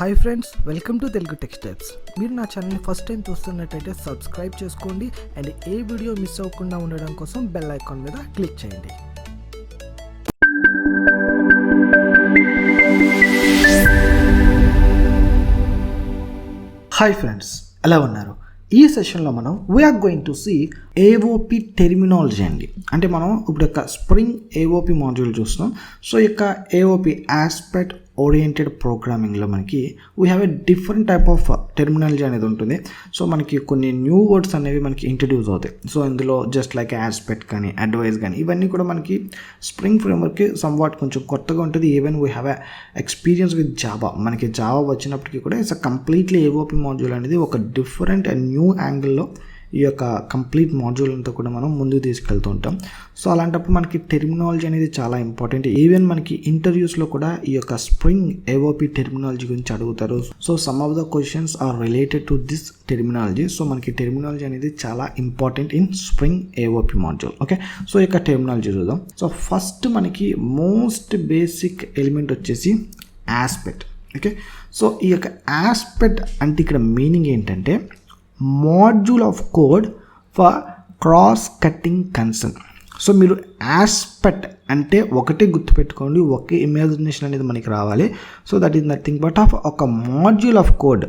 Hi friends, welcome to Telugu tech steps. మీరు నా ఛానల్ని ఫస్ట్ టైం చూస్తున్నట్టయితే సబ్స్క్రైబ్ చేసుకోండి అండ్ ఏ వీడియో మిస్ అవ్వకుండా ఉండడం కోసం బెల్ ఐకాన్ మీద క్లిక్ చేయండి. హాయ్ ఫ్రెండ్స్, ఎలా ఉన్నారు? ఈ సెషన్లో మనం we are going to see AOP terminology అండి. అంటే మనం ఇప్పుడు యొక్క స్ప్రింగ్ ఏఓపి మాడ్యూల్ చూస్తున్నాం. సో ఈ యొక్క ఏఓపి ఆస్పెక్ట్ ఓరియంటెడ్ ప్రోగ్రామింగ్లో మనకి we have a different type of terminology అనేది ఉంటుంది. సో మనకి కొన్ని న్యూ వర్డ్స్ అనేవి మనకి ఇంట్రడ్యూస్ అవుతాయి. సో ఇందులో జస్ట్ లైక్ ఆస్పెక్ట్ కానీ అడ్వైజ్ కానీ ఇవన్నీ కూడా మనకి స్ప్రింగ్ ఫ్రేమ్వర్క్కి సమ్వాట్ కొంచెం కొత్తగా ఉంటుంది. Even we have a experience with Java. మనకి జావా వచ్చినప్పటికీ కూడా it's a completely AOP module అనేది ఒక డిఫరెంట్ అండ్ న్యూ యాంగిల్లో ఈ యొక్క కంప్లీట్ మాడ్యూల్ అంతా కూడా మనం ముందుకు తీసుకెళ్తూ ఉంటాం. సో అలాంటప్పుడు మనకి టెర్మినాలజీ అనేది చాలా ఇంపార్టెంట్. ఈవెన్ మనకి ఇంటర్వ్యూస్లో కూడా ఈ యొక్క స్ప్రింగ్ ఏఓపి టెర్మినాలజీ గురించి అడుగుతారు. So some of the questions are related to this terminology. So మనకి టెర్మినాలజీ అనేది చాలా important in Spring AOP module. Okay, so ఈ యొక్క టెర్మినాలజీ చూద్దాం. సో ఫస్ట్ మనకి మోస్ట్ బేసిక్ ఎలిమెంట్ వచ్చేసి ఆస్పెక్ట్. ఓకే, సో ఈ యొక్క ఆస్పెక్ట్ అంటే ఇక్కడ మీనింగ్ ఏంటంటే module of code for cross cutting concern. So మీరు ఆస్పెక్ట్ అంటే ఒకటే గుర్తుపెట్టుకోండి, ఒకే ఇమాజినేషన్ అనేది మనకి రావాలి. So that is nothing but of ఒక module of code.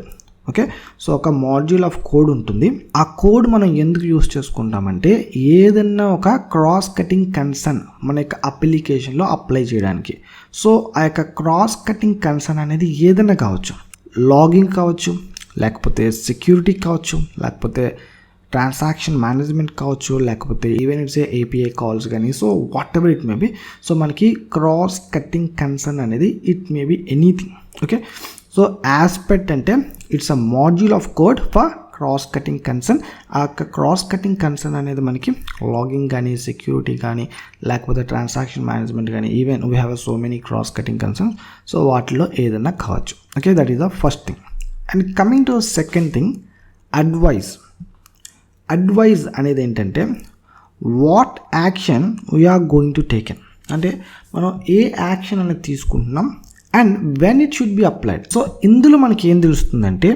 Okay, so ఒక మాడ్యూల్ ఆఫ్ కోడ్ ఉంటుంది. ఆ కోడ్ మనం ఎందుకు యూస్ చేసుకుంటామంటే ఏదన్నా ఒక క్రాస్ కటింగ్ కన్సర్న్ మన యొక్క అప్లికేషన్లో అప్లై చేయడానికి. సో ఆ యొక్క క్రాస్ కటింగ్ కన్సర్న్ అనేది ఏదైనా కావచ్చు, లాగింగ్ కావచ్చు, లేకపోతే సెక్యూరిటీ కావచ్చు, లేకపోతే ట్రాన్సాక్షన్ మేనేజ్మెంట్ కావచ్చు, లేకపోతే ఈవెన్ ఇట్స్ ఏపీఐ కాల్స్ కానీ. So whatever it may be. So మనకి క్రాస్ కటింగ్ కన్సర్న్ అనేది it may be anything. Okay, so aspect అంటే it's a module of code for cross cutting concern. ఆ cross cutting concern అనేది మనకి logging కానీ, security కానీ, లేకపోతే transaction management కానీ, even we have so many cross cutting concern. So వాటిలో ఏదైనా కావచ్చు. Okay, that is the first thing. And coming to second thing, advice. Advice అనేది ఏంటంటే what action we're going to taken. అంటే మనం ఏ యాక్షన్ అనేది తీసుకుంటున్నాం and when it should be applied. So ఇందులో మనకి ఏం తెలుస్తుందంటే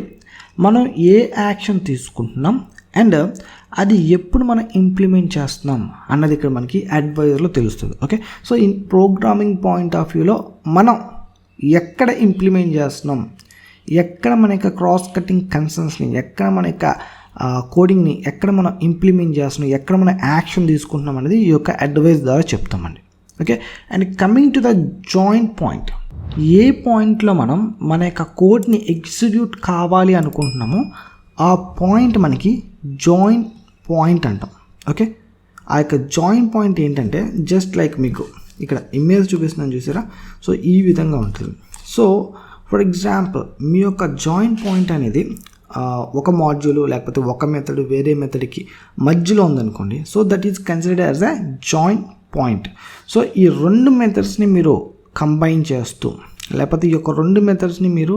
మనం ఏ యాక్షన్ తీసుకుంటున్నాం అండ్ అది ఎప్పుడు మనం ఇంప్లిమెంట్ చేస్తున్నాం అన్నది ఇక్కడ మనకి అడ్వైజర్లో తెలుస్తుంది. Okay, so in programming point of వ్యూలో మనం ఎక్కడ ఇంప్లిమెంట్ చేస్తున్నాం, ఎక్కడ మన యొక్క క్రాస్ కటింగ్ కన్సర్న్స్ని, ఎక్కడ మన యొక్క కోడింగ్ని ఎక్కడ మనం ఇంప్లిమెంట్ చేస్తున్నాం, ఎక్కడ మనం యాక్షన్ తీసుకుంటున్నాం అనేది ఈ యొక్క అడ్వైస్ ద్వారా చెప్తామండి. Okay, and coming to the joint point. ఏ పాయింట్లో మనం మన యొక్క కోడ్ని ఎగ్జిక్యూట్ కావాలి అనుకుంటున్నామో ఆ పాయింట్ మనకి జాయింట్ పాయింట్ అంటాం. ఓకే, ఆ యొక్క జాయింట్ పాయింట్ ఏంటంటే జస్ట్ లైక్ మీకు ఇక్కడ ఇమేజ్ చూపిస్తున్నాను చూసారా. సో ఈ విధంగా ఉంటుంది. సో ఫర్ ఎగ్జాంపుల్ మీ యొక్క జాయింట్ పాయింట్ అనేది ఒక మాడ్యూల్ లేకపోతే ఒక మెథడ్ వేరే మెథడ్కి మధ్యలో ఉందనుకోండి. So that is considered as a joint point. So ఈ రెండు మెథడ్స్ని మీరు కంబైన్ చేస్తూ లేకపోతే ఈ యొక్క రెండు మెథడ్స్ని మీరు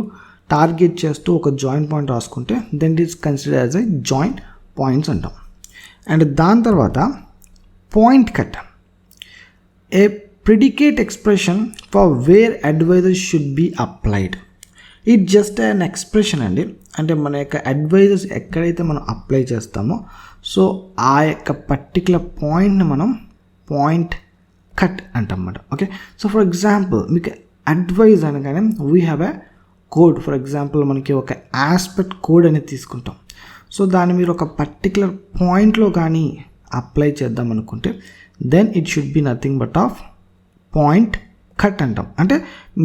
టార్గెట్ చేస్తూ ఒక జాయింట్ పాయింట్ రాసుకుంటే then it is considered as a joint points అంటాం. అండ్ దాని తర్వాత point cut, a predicate expression for where advisors should be applied. It just an expression అండి. అంటే మన యొక్క అడ్వైజర్స్ ఎక్కడైతే మనం అప్లై చేస్తామో సో ఆ యొక్క పర్టికులర్ పాయింట్ని మనం పాయింట్ కట్ అంటాం అన్నమాట. ఓకే, సో ఫర్ ఎగ్జాంపుల్ మీకు అడ్వైజ్ అనగానే we have a code. For example మనకి ఒక ఆస్పెక్ట్ కోడ్ అనేది తీసుకుంటాం. సో దాన్ని మీరు ఒక పర్టికులర్ పాయింట్లో కానీ అప్లై చేద్దాం అనుకుంటే then it should be nothing but of point cut అంటాం. అంటే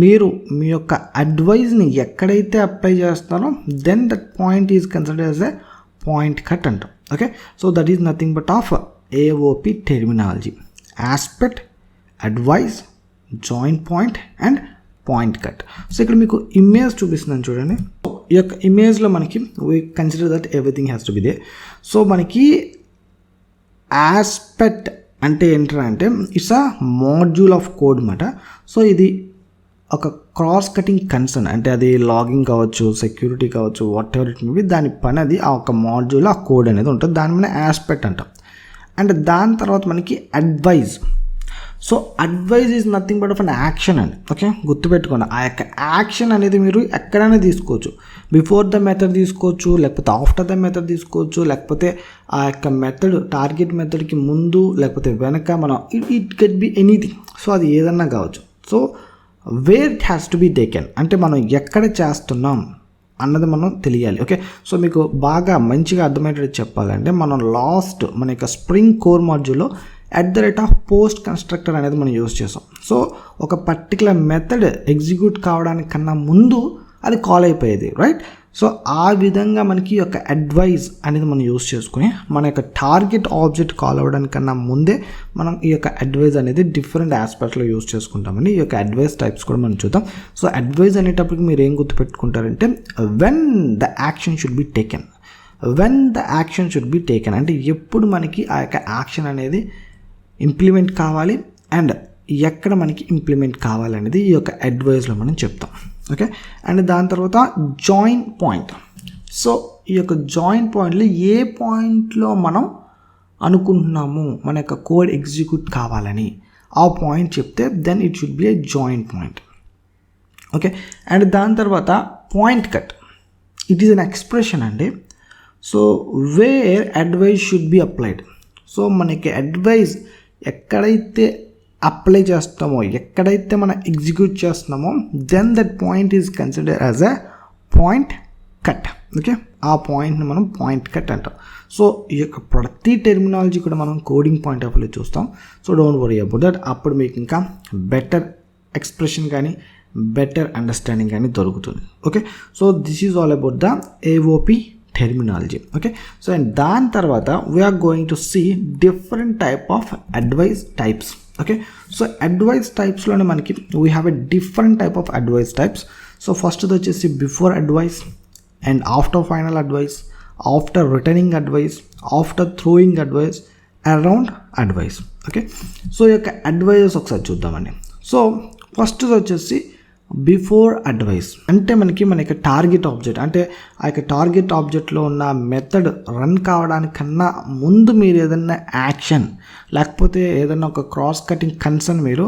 మీరు మీ యొక్క అడ్వైజ్ని ఎక్కడైతే అప్లై చేస్తున్నారో then that point is considered as a point cut అంటాం. Okay, so that is nothing but of AOP terminology. Aspect, advice, joint point and point cut. So ఇక్కడ మీకు ఇమేజ్ చూపిస్తున్నాను చూడండి. ఈ యొక్క ఇమేజ్లో మనకి we consider that everything has to be there. So మనకి ఆస్పెక్ట్ అంటే ఏంటంటే అంటే it's a module of code అన్నమాట. సో ఇది ఒక క్రాస్ కటింగ్ కన్సర్న్ అంటే అది లాగింగ్ కావచ్చు, సెక్యూరిటీ కావచ్చు, what ever it may B, దాని పని అది ఆ ఒక మాడ్యూల్ ఆ కోడ్ అనేది ఉంటుంది. దాని మీద ఆస్పెక్ట్ అంటాం. అండ్ దాని తర్వాత మనకి advice. So advice is nothing but of an action అండి. ఓకే, గుర్తుపెట్టుకోండి. ఆ యొక్క యాక్షన్ అనేది మీరు ఎక్కడైనా తీసుకోవచ్చు. బిఫోర్ ద మెథడ్ తీసుకోవచ్చు, లేకపోతే ఆఫ్టర్ ద మెథడ్ తీసుకోవచ్చు, లేకపోతే ఆ యొక్క మెథడ్ టార్గెట్ మెథడ్కి ముందు లేకపోతే వెనక మనం ఇట్ కెట్ బి ఎనీథింగ్. సో అది ఏదన్నా కావచ్చు. So where it has to B taken అంటే మనం ఎక్కడ చేస్తున్నాం అన్నది మనం తెలియాలి. ఓకే, సో మీకు బాగా మంచిగా అర్థమయ్యేటట్టు చెప్పాలంటే మనం మన యొక్క స్ప్రింగ్ కోర్ మాడ్యూల్లో @post కన్స్ట్రక్టర్ అనేది మనం యూజ్ చేసాం. సో ఒక పర్టికులర్ మెథడ్ ఎగ్జిక్యూట్ కావడానికన్నా ముందు అది కాల్ అయిపోయేది, రైట్? సో ఆ విధంగా మనకి యొక్క అడ్వైజ్ అనేది మనం యూజ్ చేసుకుని మన యొక్క టార్గెట్ ఆబ్జెక్ట్ కాల్ అవ్వడానికన్నా ముందే మనం ఈ యొక్క అడ్వైజ్ అనేది డిఫరెంట్ ఆస్పెక్ట్స్లో యూజ్ చేసుకుంటామండి. ఈ యొక్క అడ్వైజ్ టైప్స్ కూడా మనం చూద్దాం. సో అడ్వైజ్ అనేటప్పటికి మీరు ఏం గుర్తుపెట్టుకుంటారంటే when the action should be taken. When the action should be taken అంటే ఎప్పుడు మనకి ఆ యొక్క యాక్షన్ అనేది ఇంప్లిమెంట్ కావాలి అండ్ ఎక్కడ మనకి ఇంప్లిమెంట్ కావాలనేది ఈ యొక్క అడ్వైజ్లో మనం చెప్తాం. ఓకే, అండ్ దాని తర్వాత జాయిన్ పాయింట్. సో ఈ యొక్క జాయిన్ పాయింట్లో ఏ పాయింట్లో మనం అనుకుంటున్నాము మన యొక్క కోడ్ ఎగ్జిక్యూట్ కావాలని ఆ పాయింట్ చెప్తే then it should be a join point. Okay, and దాని తర్వాత point cut. It is an expression అండి. So where advice should be applied. So మనకి అడ్వైజ్ ఎక్కడైతే అప్లై చేస్తామో, ఎక్కడైతే మనం ఎగ్జిక్యూట్ చేస్తున్నామో then that point is consider as a point cut. Okay, ఆ పాయింట్ని మనం పాయింట్ కట్ అంటాం. సో ఈ యొక్క ప్రతి టెర్మినాలజీ కూడా మనం కోడింగ్ పాయింట్ ఆఫ్ వ్యూ చూస్తాం. So don't worry about that. అప్పుడు మీకు ఇంకా బెటర్ ఎక్స్ప్రెషన్ కానీ బెటర్ అండర్స్టాండింగ్ కానీ దొరుకుతుంది. Okay, so this is all about the AOP terminology. Okay, so and దాని తర్వాత we're going to see different type of advice types. Okay, so advice టైప్స్లోనే మనకి we have a different type of advice types. So ఫస్ట్ది వచ్చేసి before advice and after final advice, after returning advice, after throwing advice, around advice. Okay, so ఈ యొక్క advises ఒకసారి చూద్దామండి. So ఫస్ట్ది వచ్చేసి బిఫోర్ అడ్వైస్ అంటే మన యొక్క టార్గెట్ ఆబ్జెక్ట్ అంటే ఆ యొక్క టార్గెట్ ఆబ్జెక్ట్లో ఉన్న మెథడ్ రన్ కావడానికన్నా ముందు మీరు ఏదైనా యాక్షన్ లేకపోతే ఏదైనా ఒక క్రాస్ కటింగ్ కన్సర్న్ మీరు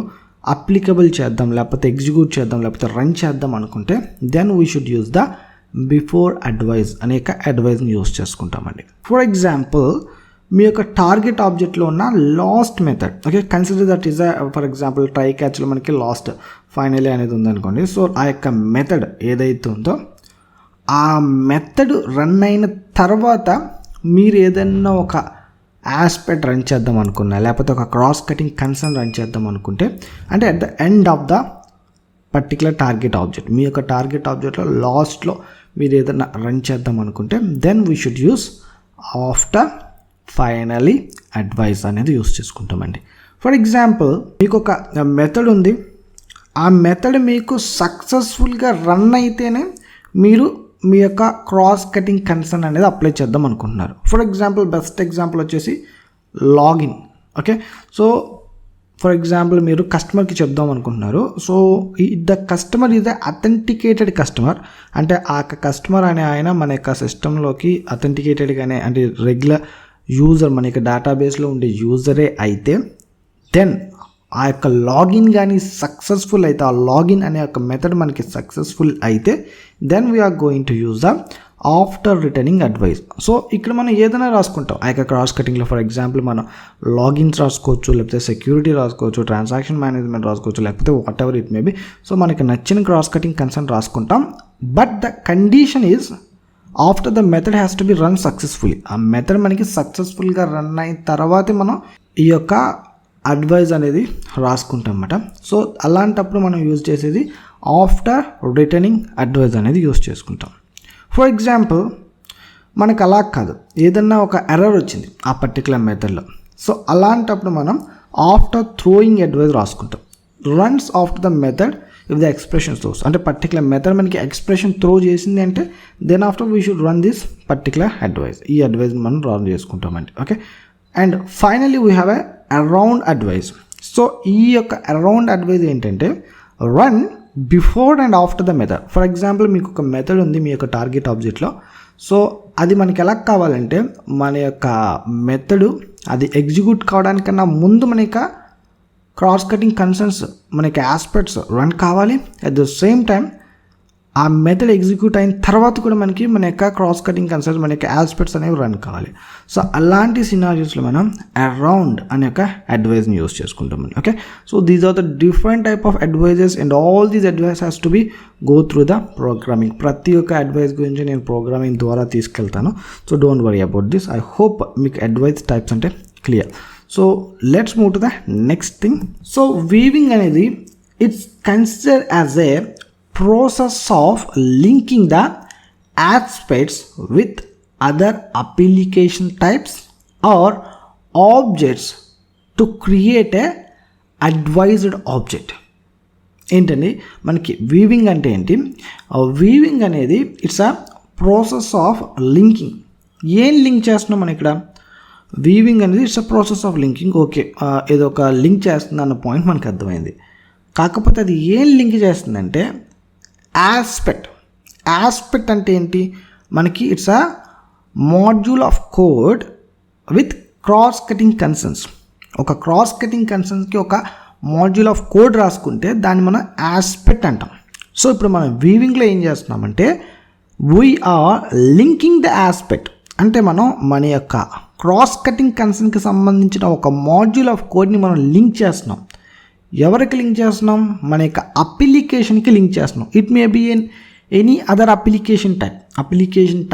అప్లికబుల్ చేద్దాం, లేకపోతే ఎగ్జిక్యూట్ చేద్దాం, లేకపోతే రన్ చేద్దాం అనుకుంటే then we should use the before advice అనే యొక్క అడ్వైజ్ని యూజ్ చేసుకుంటామండి. ఫర్ ఎగ్జాంపుల్ మీ యొక్క టార్గెట్ ఆబ్జెక్ట్లో ఉన్న last method. Okay, consider that is for example try క్యాచ్లో మనకి లాస్ట్ ఫైనలీ అనేది ఉందనుకోండి. సో ఆ యొక్క మెథడ్ ఏదైతే ఉందో ఆ మెథడ్ రన్ అయిన తర్వాత మీరు ఏదైనా ఒక ఆస్పెక్ట్ రన్ చేద్దాం అనుకున్నా, లేకపోతే ఒక క్రాస్ కటింగ్ కన్సర్న్ రన్ చేద్దాం అనుకుంటే అంటే at the end of the particular target object మీ యొక్క టార్గెట్ ఆబ్జెక్ట్లో లాస్ట్లో మీరు ఏదైనా రన్ చేద్దాం అనుకుంటే then we should use after finally advice అనేది యూస్ చేసుకుంటామండి. ఫర్ ఎగ్జాంపుల్ మీకు ఒక మెథడ్ ఉంది, ఆ మెథడ్ మీకు సక్సెస్ఫుల్గా రన్ అయితేనే మీరు మీ యొక్క క్రాస్ కటింగ్ కన్సర్న్ అనేది అప్లై చేద్దాం అనుకుంటున్నారు. ఫర్ ఎగ్జాంపుల్ బెస్ట్ ఎగ్జాంపుల్ వచ్చేసి login. Okay, so for example మీరు కస్టమర్కి చెప్దాం అనుకుంటున్నారు. So the customer is the authenticated customer అంటే ఆ కస్టమర్ అనే ఆయన మన యొక్క సిస్టంలోకి అథెంటికేటెడ్గానే అంటే రెగ్యులర్ యూజర్ మన యొక్క డేటాబేస్లో ఉండే యూజరే అయితే దెన్ ఆ యొక్క లాగిన్ కానీ సక్సెస్ఫుల్ అయితే ఆ లాగిన్ అనే ఒక మెథడ్ మనకి సక్సెస్ఫుల్ అయితే then we're going to use the after returning advice. So ఇక్కడ మనం ఏదైనా రాసుకుంటాం ఆ యొక్క క్రాస్ కటింగ్లో. ఫర్ ఎగ్జాంపుల్ మనం లాగిన్స్ రాసుకోవచ్చు, లేకపోతే సెక్యూరిటీ రాసుకోవచ్చు, ట్రాన్సాక్షన్ మేనేజ్మెంట్ రాసుకోవచ్చు, లేకపోతే whatever it may be. So మనకి నచ్చిన క్రాస్ కటింగ్ కన్సర్న్ రాసుకుంటాం. But the condition is after the method has to be run successfully. ఆ మెథడ్ మనకి సక్సెస్ఫుల్గా రన్ అయిన తర్వాతే మనం ఈ యొక్క అడ్వైజ్ అనేది రాసుకుంటాం అన్నమాట. సో అలాంటప్పుడు మనం యూజ్ చేసేది ఆఫ్టర్ రిటర్నింగ్ అడ్వైజ్ అనేది యూజ్ చేసుకుంటాం. ఫర్ ఎగ్జాంపుల్ మనకు అలా కాదు, ఏదన్నా ఒక ఎర్రర్ వచ్చింది ఆ పర్టికులర్ మెథడ్లో. సో అలాంటప్పుడు మనం ఆఫ్టర్ థ్రోయింగ్ అడ్వైజ్ రాసుకుంటాం. Runs after the method if the expression throws అంటే పర్టికులర్ మెథడ్ మనకి ఎక్స్ప్రెషన్ త్రో చేసింది అంటే then after we should run this particular advice. ఈ అడ్వైజ్ని మనం రన్ చేసుకుంటామండి. Okay, and finally we have a around advice. So ఈ యొక్క అరౌండ్ అడ్వైజ్ ఏంటంటే run before and after the method. For example మీకు ఒక మెథడ్ ఉంది మీ యొక్క టార్గెట్ ఆబ్జెక్ట్లో. సో అది మనకి ఎలా కావాలంటే మన యొక్క మెథడ్ అది ఎగ్జిక్యూట్ కావడానికన్నా ముందు మన యొక్క క్రాస్ కటింగ్ కన్సర్న్స్ మనకి ఆస్పెక్ట్స్ రన్ కావాలి. అట్ ద సేమ్ టైం ఆ మెథడ్ ఎగ్జిక్యూట్ అయిన తర్వాత కూడా మనకి మన యొక్క క్రాస్ కటింగ్ కన్సర్న్స్ మన యొక్క ఆస్పెక్ట్స్ అనేవి రన్ కావాలి. సో అలాంటి సినారియోస్లో మనం అరౌండ్ అనే ఒక అడ్వైజ్ని యూస్ చేసుకుంటాం. Okay, so these are the different type of advises and all these advice has to be go through the programming. ప్రతి ఒక్క అడ్వైస్ గురించి నేను ప్రోగ్రామింగ్ ద్వారా తీసుకెళ్తాను. So don't worry about this. I hope మీకు అడ్వైస్ టైప్స్ అంటే clear. So let's move to the next thing. So weaving అనేది it's considered as a process of linking the aspects with other application types or objects to create a advised object. ఏంటండి మనకి weaving అంటే ఏంటి? Weaving అనేది it's a process of linking. ఏం link చేస్తున్నాం మనం ఇక్కడ? వీవింగ్ అనేది it's a process of linking. Okay, ఏదో ఒక లింక్ చేస్తుంది అన్న పాయింట్ మనకు అర్థమైంది. కాకపోతే అది ఏం లింక్ చేస్తుందంటే ఆస్పెక్ట్ అంటే ఏంటి మనకి? It's a module of code with cross cutting concerns. ఒక క్రాస్ కటింగ్ కన్సర్న్స్కి ఒక మాడ్యూల్ ఆఫ్ కోడ్ రాసుకుంటే దాన్ని మనం ఆస్పెక్ట్ అంటాం. సో ఇప్పుడు మనం వీవింగ్లో ఏం చేస్తున్నామంటే వీఆర్ లింకింగ్ ద ఆస్పెక్ట్. అంటే మనం మన యొక్క క్రాస్ కటింగ్ కన్సర్న్కి సంబంధించిన ఒక మాడ్యూల్ ఆఫ్ కోడ్ని మనం లింక్ చేస్తున్నాం. ఎవరికి లింక్ చేస్తున్నాం? మన యొక్క అప్లికేషన్కి లింక్ చేస్తున్నాం. It may be any other application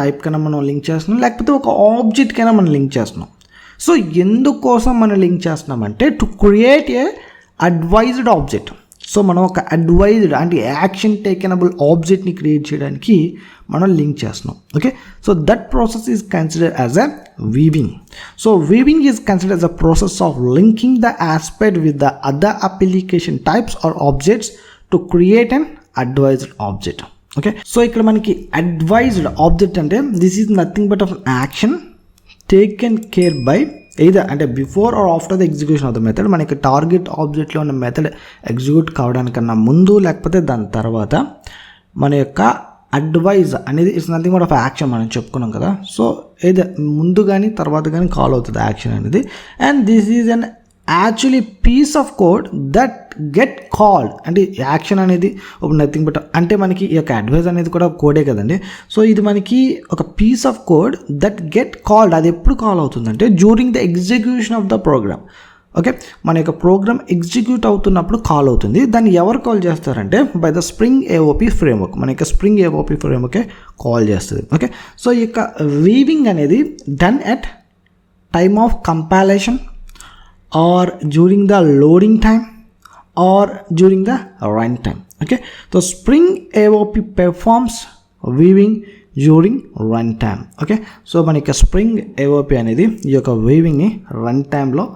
type కన్నా మనం లింక్ చేస్తున్నాం, లేకపోతే ఒక ఆబ్జెక్ట్ కైనా మనం లింక్ చేస్తున్నాం. సో ఎందుకోసం మనం లింక్ చేస్తున్నామంటే to create a advised object. So మనం ఒక అడ్వైజ్డ్ అంటే యాక్షన్ టేకెనబుల్ ఆబ్జెక్ట్ని క్రియేట్ చేయడానికి మనం లింక్ చేస్తున్నాం. Okay, so that process is considered as a weaving. So weaving is considered as a process of linking the aspect with the other application types or objects to create an advised object. Okay, so ఇక్కడ మనకి advised object అంటే this is nothing but of action taken care by either అంటే before or after the execution of the method. మనకి target ఆబ్జెక్ట్లో ఉన్న method execute కావడానికన్నా ముందు లేకపోతే దాని తర్వాత మన యొక్క అడ్వైజ్ అనేది it's nothing but of action మనం చెప్పుకున్నాం కదా. సో ఏదో ముందు కానీ తర్వాత కానీ కాల్ అవుతుంది యాక్షన్ అనేది. And this is an actually piece of code that get called. అంటే యాక్షన్ అనేది ఒక నథింగ్ బట్ అంటే మనకి ఈ యొక్క అడ్వైజ్ అనేది కూడా కోడే కదండి. సో ఇది మనకి ఒక piece of code that get called. అది ఎప్పుడు కాల్ అవుతుందంటే during the execution of the program. Okay, మన యొక్క ప్రోగ్రామ్ ఎగ్జిక్యూట్ అవుతున్నప్పుడు కాల్ అవుతుంది. దాన్ని ఎవరు కాల్ చేస్తారంటే by the spring AOP framework. మన యొక్క స్ప్రింగ్ ఏఓపి ఫ్రేమ్వర్కే కాల్ చేస్తుంది. ఓకే, సో ఈ యొక్క వీవింగ్ అనేది done at time of compilation or during the loading time or during the runtime. Okay, so Spring AOP performs weaving during runtime. Okay, so మనకి Spring AOP అనేది ఈ యొక్క weavingని run టైంలో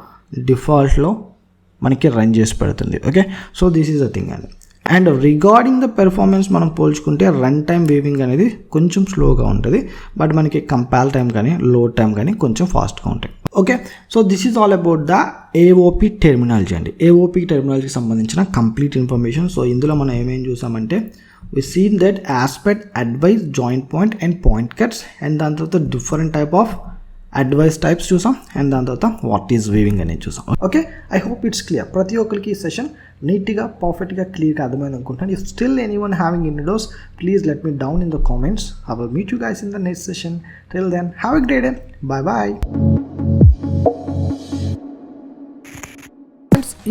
డిఫాల్ట్లో మనకి రన్ చేసి పెడుతుంది. Okay, so this is the thing అండి. And regarding the performance మనం పోల్చుకుంటే రన్ టైమ్ వీవింగ్ అనేది కొంచెం స్లోగా ఉంటుంది, బట్ మనకి కంపైల్ టైం కానీ లోడ్ టైం కానీ కొంచెం ఫాస్ట్గా ఉంటాయి. Okay, so this is all about the AOP terminology అండి. ఏఓపి టెర్మినాలజీకి సంబంధించిన కంప్లీట్ ఇన్ఫర్మేషన్. సో ఇందులో మనం ఏమేం చూసామంటే we seen that aspect, advice, joint point and point cuts, and దాని తర్వాత different type of advice types చూసాం, అండ్ దాని తర్వాత వాట్ ఈజ్ వీవింగ్ అనేది చూసాం. Okay, I hope it's clear. ప్రతి ఒక్కరికి ఈ సెషన్ నీట్గా పర్ఫెక్ట్గా క్లియర్గా అర్థమైంది అనుకుంటాను. If still anyone having any doubts please let me down in the comments. I will meet you guys in the next session. Till then have a great day. Bye bye.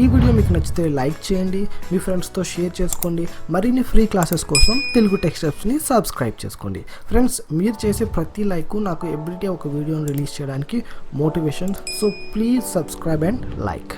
ఈ video మీకు నచ్చితే like చేయండి, మీ ఫ్రెండ్స్తో share చేసుకోండి. మరిన్ని free classes కోసం Telugu tech స్టెప్స్ని subscribe చేసుకోండి. Friends, మీరు చేసే ప్రతి లైక్ నాకు ఎవ్రీడే ఒక వీడియోని రిలీజ్ చేయడానికి motivation. So please subscribe and like.